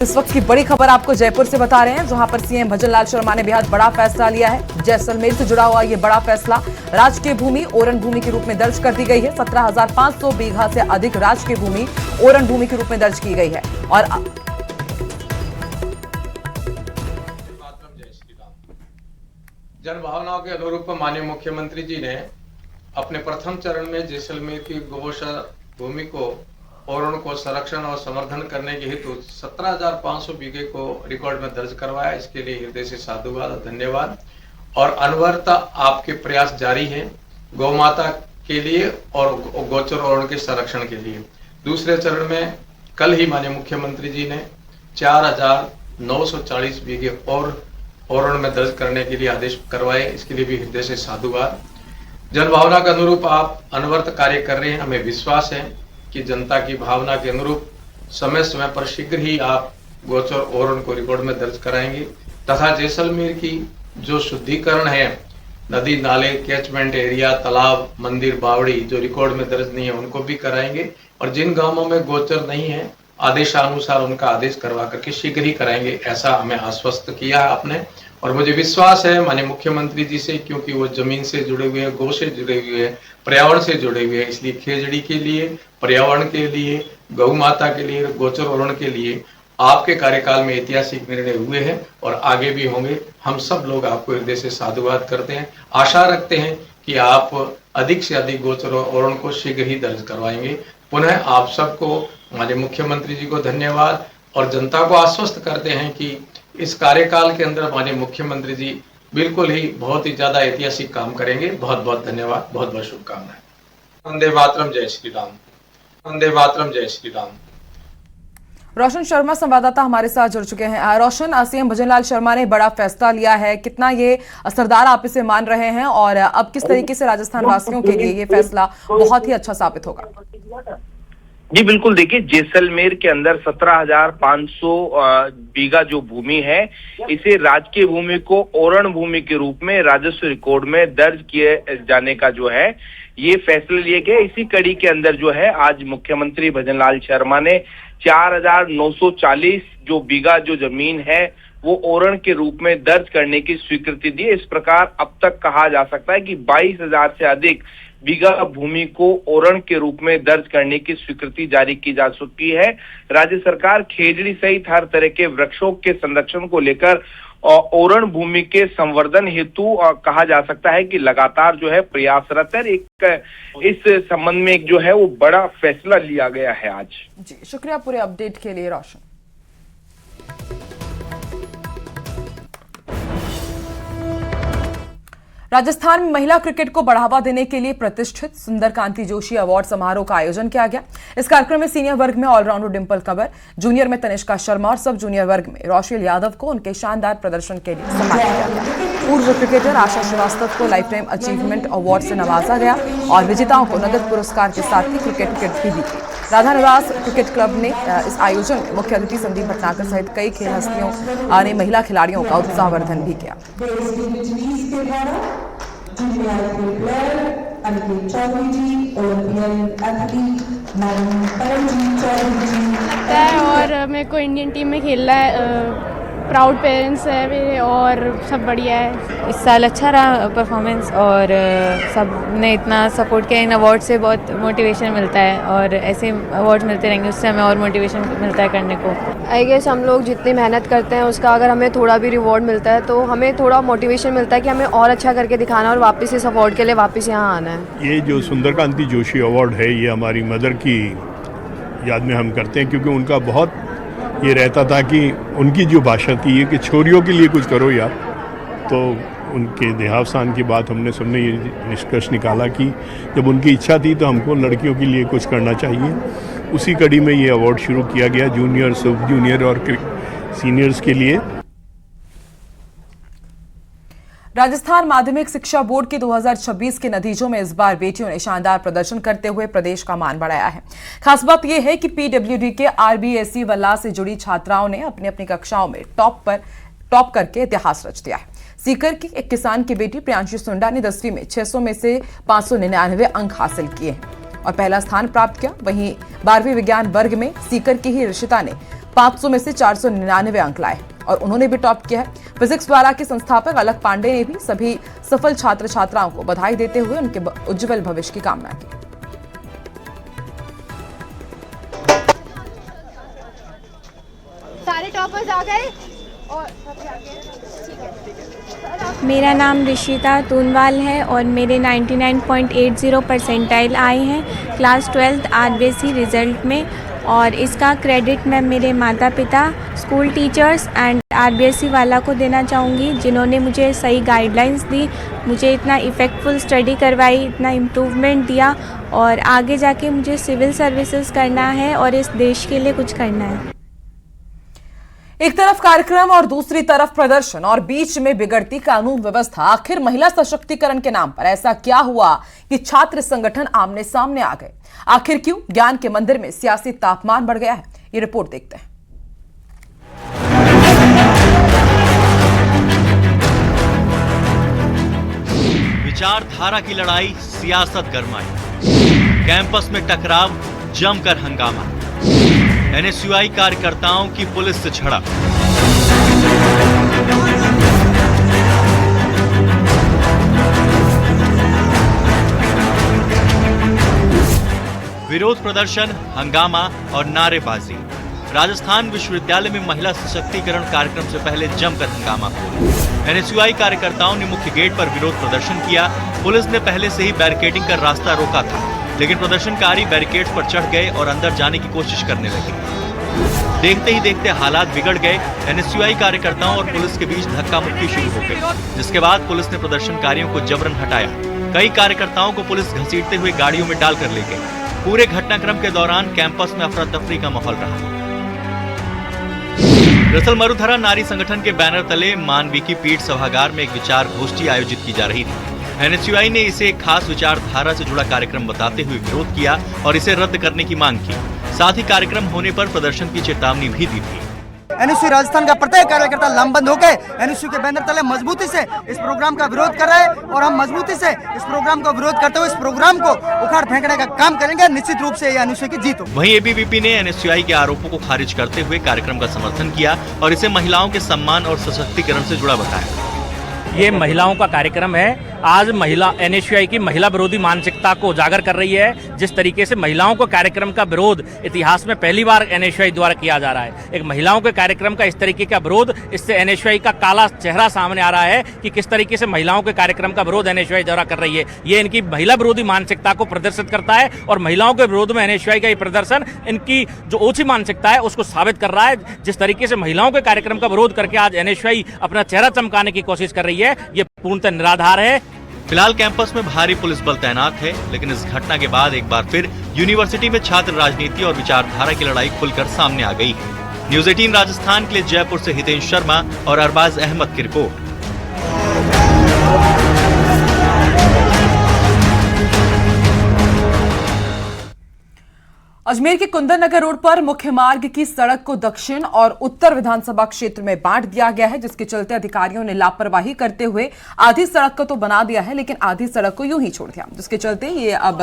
इस वक्त की बड़ी खबर आपको जयपुर से बता रहे हैं, जहां पर सीएम भजनलाल शर्मा ने बेहद बड़ा फैसला लिया है। जैसलमेर से जुड़ा हुआ ये बड़ा फैसला राजकीय भूमि ओरन भूमि के रूप में दर्ज कर दी गई है। 17,500 बीघा से अधिक राजकीय भूमि ओरन भूमि के रूप में दर्ज की गई है। और जनभावनाओं के अनुरूप माननीय मुख्यमंत्री जी ने अपने प्रथम चरण में जैसलमेर की गौशाला भूमि को और उनको संरक्षण और संवर्धन करने के हेतु 17,500 बीघे को रिकॉर्ड में दर्ज करवाया। इसके लिए हृदय से साधुवाद और धन्यवाद। और अनवरत आपके प्रयास जारी हैं गौ माता के लिए और गोचर और उनके संरक्षण के लिए। दूसरे चरण में कल ही माननीय मुख्यमंत्री जी ने 4,940 बीघे और में दर्ज करने के लिए आदेश करवाए। इसके लिए भी हृदय से साधुवाद। जनभावना के अनुरूप आप अनवरत कार्य कर रहे हैं। हमें विश्वास है कि जनता की भावना के अनुरूप समय समय पर शीघ्र ही आप गोचर और उनको रिकॉर्ड में दर्ज कराएंगे तथा जैसलमेर की जो शुद्धिकरण है, नदी नाले, कैचमेंट एरिया, तालाब, मंदिर, बावड़ी जो रिकॉर्ड में दर्ज नहीं है उनको भी कराएंगे। और जिन गांवों में गोचर नहीं है आदेशानुसार उनका आदेश करवा करके शीघ्र ही कराएंगे, ऐसा हमें आश्वस्त किया है आपने। और मुझे विश्वास है माननीय मुख्यमंत्री जी से, क्योंकि वो जमीन से जुड़े हुए हैं, गौ से जुड़े हुए हैं, पर्यावरण से जुड़े हुए हैं, इसलिए खेजड़ी के लिए, पर्यावरण के लिए, गौ माता के लिए, गोचर ओरण के लिए आपके कार्यकाल में ऐतिहासिक निर्णय हुए हैं और आगे भी होंगे। हम सब लोग आपको हृदय से साधुवाद करते हैं। आशा रखते हैं कि आप अधिक से अधिक गोचर ओरण को शीघ्र ही दर्ज करवाएंगे। पुनः आप सबको हमारे मुख्यमंत्री जी को धन्यवाद और जनता को आश्वस्त करते हैं कि इस कार्यकाल के अंदर हमारे मुख्यमंत्री जी बिल्कुल ही बहुत ही ज्यादा ऐतिहासिक काम करेंगे। बहुत बहुत धन्यवाद, बहुत बहुत शुभकामनाएं। वंदे मातरम, जय श्री राम। वंदे मातरम, जय श्री राम। रोशन शर्मा संवाददाता हमारे साथ जुड़ चुके हैं। रोशन, सीएम भजनलाल शर्मा ने बड़ा फैसला लिया है, कितना ये असरदार आप इसे मान रहे हैं और अब किस तरीके से राजस्थान वासियों के लिए ये फैसला बहुत ही अच्छा साबित होगा? जी बिल्कुल, देखिए जैसलमेर के अंदर 17,500 बीघा जो भूमि है, इसे राजकीय भूमि को ओरण भूमि के रूप में राजस्व रिकॉर्ड में दर्ज किए जाने का जो है ये फैसले लिए गए। इसी कड़ी के अंदर जो है आज मुख्यमंत्री भजनलाल शर्मा ने 4,940 जो बीघा जो जमीन है वो ओरण के रूप में दर्ज करने की स्वीकृति दी। इस प्रकार अब तक कहा जा सकता है कि 22,000 से अधिक बीघा भूमि को ओरण के रूप में दर्ज करने की स्वीकृति जारी की जा चुकी है। राज्य सरकार खेजड़ी सहित हर तरह के वृक्षों के संरक्षण को लेकर ओरण भूमि के संवर्धन हेतु कहा जा सकता है कि लगातार जो है प्रयासरत है। इस संबंध में एक जो है वो बड़ा फैसला लिया गया है आज। जी शुक्रिया पूरे अपडेट के लिए रोशन। राजस्थान में महिला क्रिकेट को बढ़ावा देने के लिए प्रतिष्ठित सुंदरकांति जोशी अवार्ड समारोह का आयोजन किया गया। इस कार्यक्रम में सीनियर वर्ग में ऑलराउंडर डिंपल कबर, जूनियर में तनिष्का शर्मा और सब जूनियर वर्ग में रोशेल यादव को उनके शानदार प्रदर्शन के लिए सम्मानित किया गया। पूर्व क्रिकेटर आशा श्रीवास्तव को लाइफ टाइम अचीवमेंट अवार्ड से नवाजा गया और विजेताओं को नगद पुरस्कार के साथ ही क्रिकेट किट भी दी गई। राधा निवास क्रिकेट क्लब ने इस आयोजन में मुख्य अतिथि संदीप भटनागर सहित कई खेल हस्तियों ने महिला खिलाड़ियों का उत्साहवर्धन भी किया। लगता है और मेरे को इंडियन टीम में खेलना है। प्राउड पेरेंट्स है मेरे और सब बढ़िया है। इस साल अच्छा रहा परफॉर्मेंस और सब ने इतना सपोर्ट किया। इन अवार्ड से बहुत मोटिवेशन मिलता है और ऐसे अवार्ड मिलते रहेंगे, उससे हमें और मोटिवेशन मिलता है करने को। आई गेस हम लोग जितनी मेहनत करते हैं उसका अगर हमें थोड़ा भी रिवॉर्ड मिलता है तो हमें थोड़ा मोटिवेशन मिलता है कि हमें और अच्छा करके दिखाना है और वापस इस अवार्ड के लिए वापस यहाँ आना है। ये जो सुंदरकांति जोशी अवार्ड है ये हमारी मदर की याद में हम करते हैं, क्योंकि उनका बहुत ये रहता था कि उनकी जो भाषा थी ये कि छोरियों के लिए कुछ करो यार। तो उनके देहावसान की बात हमने सबने ये निष्कर्ष निकाला कि जब उनकी इच्छा थी तो हमको लड़कियों के लिए कुछ करना चाहिए। उसी कड़ी में ये अवार्ड शुरू किया गया जूनियर, सब जूनियर और सीनियर्स के लिए। राजस्थान माध्यमिक शिक्षा बोर्ड के 2026 के नतीजों में इस बार बेटियों ने शानदार प्रदर्शन करते हुए प्रदेश का मान बढ़ाया है। खास बात यह है कि पीडब्ल्यूडी के आरबीएसई वल्ला से जुड़ी छात्राओं ने अपनी अपनी कक्षाओं में टॉप करके इतिहास रच दिया है। सीकर की एक किसान की बेटी प्रियांशी सुंडा ने 10वीं में 600 में से 599 अंक हासिल किए हैं और पहला स्थान प्राप्त किया। वहीं 12वीं विज्ञान वर्ग में सीकर की ही ऋषिता ने 500 में से 499 अंक लाए और उन्होंने भी टॉप किया है। फिजिक्स वाला के संस्थापक अलक पांडे ने भी सभी सफल छात्र छात्राओं को बधाई देते हुए उनके उज्जवल भविष्य की कामना की। सारे टॉपर्स आ गए और मेरा नाम ऋषिता तूनवाल है और मेरे 99.80 परसेंटाइल आए हैं क्लास 12th आरबीएसई रिजल्ट में। और इसका क्रेडिट मैं मेरे माता पिता, स्कूल टीचर्स एंड आरबीएसई वाला को देना चाहूँगी, जिन्होंने मुझे सही गाइडलाइंस दी, मुझे इतना इफ़ेक्टफुल स्टडी करवाई, इतना इम्प्रूवमेंट दिया। और आगे जाके मुझे सिविल सर्विसेज करना है और इस देश के लिए कुछ करना है। एक तरफ कार्यक्रम और दूसरी तरफ प्रदर्शन और बीच में बिगड़ती कानून व्यवस्था। आखिर महिला सशक्तिकरण के नाम पर ऐसा क्या हुआ कि छात्र संगठन आमने सामने आ गए? आखिर क्यों ज्ञान के मंदिर में सियासी तापमान बढ़ गया है? ये रिपोर्ट देखते हैं। विचारधारा की लड़ाई, सियासत गरमाई, कैंपस में टकराव, जमकर हंगामा, एनएसयूआई कार्यकर्ताओं की पुलिस से झड़प। विरोध प्रदर्शन, हंगामा और नारेबाजी। राजस्थान विश्वविद्यालय में महिला सशक्तिकरण कार्यक्रम से पहले जमकर हंगामा हुआ। एनएसयूआई कार्यकर्ताओं ने मुख्य गेट पर विरोध प्रदर्शन किया। पुलिस ने पहले से ही बैरिकेडिंग कर रास्ता रोका था, लेकिन प्रदर्शनकारी बैरिकेड्स पर चढ़ गए और अंदर जाने की कोशिश करने लगे। देखते ही देखते हालात बिगड़ गए। एनएसयूआई कार्यकर्ताओं और पुलिस के बीच धक्का मुक्की शुरू हो गई, जिसके बाद पुलिस ने प्रदर्शनकारियों को जबरन हटाया। कई कार्यकर्ताओं को पुलिस घसीटते हुए गाड़ियों में डालकर ले गई। पूरे घटनाक्रम के दौरान कैंपस में अफरा तफरी का माहौल रहा। दरअसल मरुधरा नारी संगठन के बैनर तले मानवी की पीठ सभागार में एक विचार गोष्ठी आयोजित की जा रही थी। एनएसयूआई ने इसे एक खास विचारधारा से जुड़ा कार्यक्रम बताते हुए विरोध किया और इसे रद्द करने की मांग की। साथ ही कार्यक्रम होने पर प्रदर्शन की चेतावनी भी दी थी। एनएसयू राजस्थान का प्रत्येक कार्यकर्ता लामबंद होकर एनएसयू के बैनर तले मजबूती से इस प्रोग्राम का विरोध कर रहा है और हम मजबूती से इस प्रोग्राम का विरोध करते हुए इस प्रोग्राम को उखाड़ फेंकने का काम करेंगे। निश्चित रूप से ये एनएसयू की जीत होगी। वहीं एबीवीपी ने एनएसयूआई के आरोपों को खारिज करते हुए कार्यक्रम का समर्थन किया और इसे महिलाओं के सम्मान और सशक्तिकरण से जुड़ा बताया। ये महिलाओं का कार्यक्रम है। आज महिला एनएसयूआई की महिला विरोधी मानसिकता को उजागर कर रही है। जिस तरीके से महिलाओं को कार्यक्रम का विरोध इतिहास में पहली बार एनएसयूआई द्वारा किया जा रहा है। एक महिलाओं के कार्यक्रम का इस तरीके का विरोध, इससे एनएसयूआई का काला चेहरा सामने आ रहा है कि किस तरीके से महिलाओं के कार्यक्रम का विरोध एनएसयूआई द्वारा कर रही है। ये इनकी महिला विरोधी मानसिकता को प्रदर्शित करता है और महिलाओं के विरोध में एनएसयूआई का ये प्रदर्शन इनकी जो ओछी मानसिकता है उसको साबित कर रहा है। जिस तरीके से महिलाओं के कार्यक्रम का विरोध करके आज एनएसयूआई अपना चेहरा चमकाने की कोशिश कर रही है, ये पूर्णतः निराधार है। फिलहाल कैंपस में भारी पुलिस बल तैनात है, लेकिन इस घटना के बाद एक बार फिर यूनिवर्सिटी में छात्र राजनीति और विचारधारा की लड़ाई खुलकर सामने आ गई है। न्यूज़ 18 राजस्थान के लिए जयपुर से हितेश शर्मा और अरबाज अहमद की रिपोर्ट। अजमेर के कुंदन नगर रोड पर मुख्य मार्ग की सड़क को दक्षिण और उत्तर विधानसभा क्षेत्र में बांट दिया गया है, जिसके चलते अधिकारियों ने लापरवाही करते हुए आधी सड़क को तो बना दिया है, लेकिन आधी सड़क को यूं ही छोड़ दिया, जिसके चलते ये अब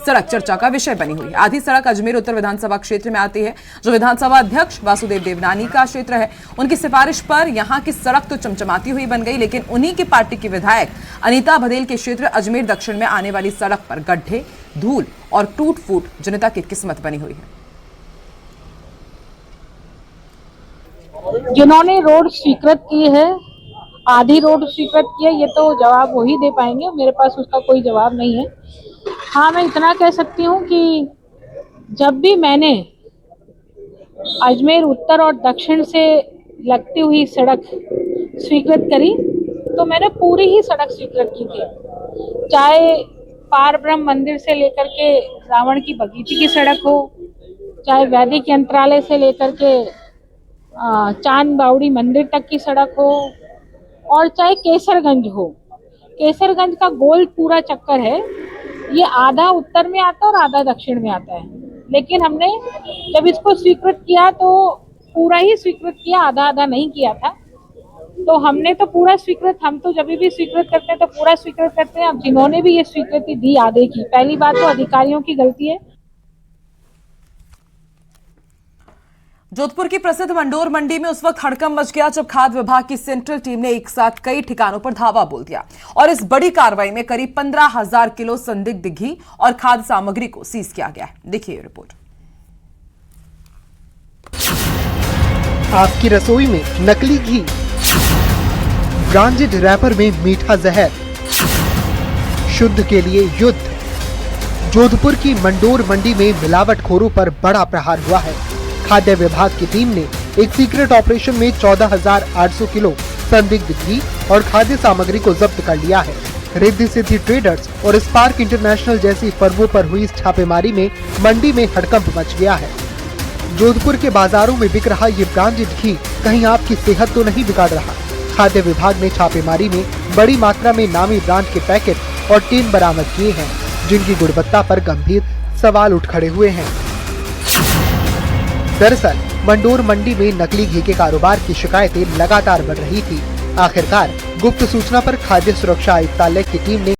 सड़क चर्चा का विषय बनी हुई है। आधी सड़क अजमेर उत्तर विधानसभा क्षेत्र में आती है, जो विधानसभा अध्यक्ष वासुदेव देवनानी का क्षेत्र है। उनकी सिफारिश पर यहां की सड़क तो चमचमाती हुई बन गई, लेकिन उन्हीं की पार्टी की विधायक अनीता बघेल के क्षेत्र अजमेर दक्षिण में आने वाली सड़क पर गड्ढे, धूल और टूट फूट जनता की किस्मत बनी हुई है। जिन्होंने रोड स्वीकृत की है, आधी रोड स्वीकृत की है, ये तो जवाब वही दे पाएंगे, मेरे पास उसका कोई जवाब नहीं है। हाँ, मैं इतना कह सकती हूँ कि जब भी मैंने अजमेर उत्तर और दक्षिण से लगती हुई सड़क स्वीकृत करी तो मैंने पूरी ही सड़क स्वीकृत की थी, चाहे पार ब्रह्म मंदिर से लेकर के रावण की बगीचे की सड़क हो, चाहे वैदिक यंत्रालय से लेकर के चांद बावड़ी मंदिर तक की सड़क हो, और चाहे केसरगंज हो। केसरगंज का गोल पूरा चक्कर है, ये आधा उत्तर में आता है और आधा दक्षिण में आता है, लेकिन हमने जब इसको स्वीकृत किया तो पूरा ही स्वीकृत किया, आधा आधा नहीं किया था। तो हमने तो पूरा स्वीकृत, हम तो जब भी स्वीकृत करते हैं तो पूरा स्वीकृत करते हैं। अब जिन्होंने भी ये स्वीकृति दी आधे की, पहली बात तो अधिकारियों की गलती है। जोधपुर की प्रसिद्ध मंडोर मंडी में उस वक्त हड़कंप मच गया जब खाद्य विभाग की सेंट्रल टीम ने एक साथ कई ठिकानों पर धावा बोल दिया और इस बड़ी कार्रवाई में करीब 15,000 किलो संदिग्ध घी और खाद्य सामग्री को सीज किया गया है। देखिए रिपोर्ट। आपकी रसोई में नकली घी, ब्रांडेड रैपर में मीठा जहर, शुद्ध के लिए युद्ध। जोधपुर की मंडोर मंडी में मिलावटखोरों पर बड़ा प्रहार हुआ है। खाद्य विभाग की टीम ने एक सीक्रेट ऑपरेशन में 14,800 किलो संदिग्ध घी और खाद्य सामग्री को जब्त कर लिया है। रिद्धि सिद्धि ट्रेडर्स और स्पार्क इंटरनेशनल जैसी फर्मों पर हुई इस छापेमारी में मंडी में हड़कंप मच गया है। जोधपुर के बाजारों में बिक रहा ये ब्रांडेड घी कहीं आपकी सेहत तो नहीं बिगाड़ रहा। खाद्य विभाग ने छापेमारी में बड़ी मात्रा में नामी ब्रांड के पैकेट और टीन बरामद किए हैं, जिनकी गुणवत्ता पर गंभीर सवाल उठ खड़े हुए हैं। दरअसल मंडोर मंडी में नकली घी के कारोबार की शिकायतें लगातार बढ़ रही थी। आखिरकार गुप्त सूचना पर खाद्य सुरक्षा आयुक्तालय की टीम ने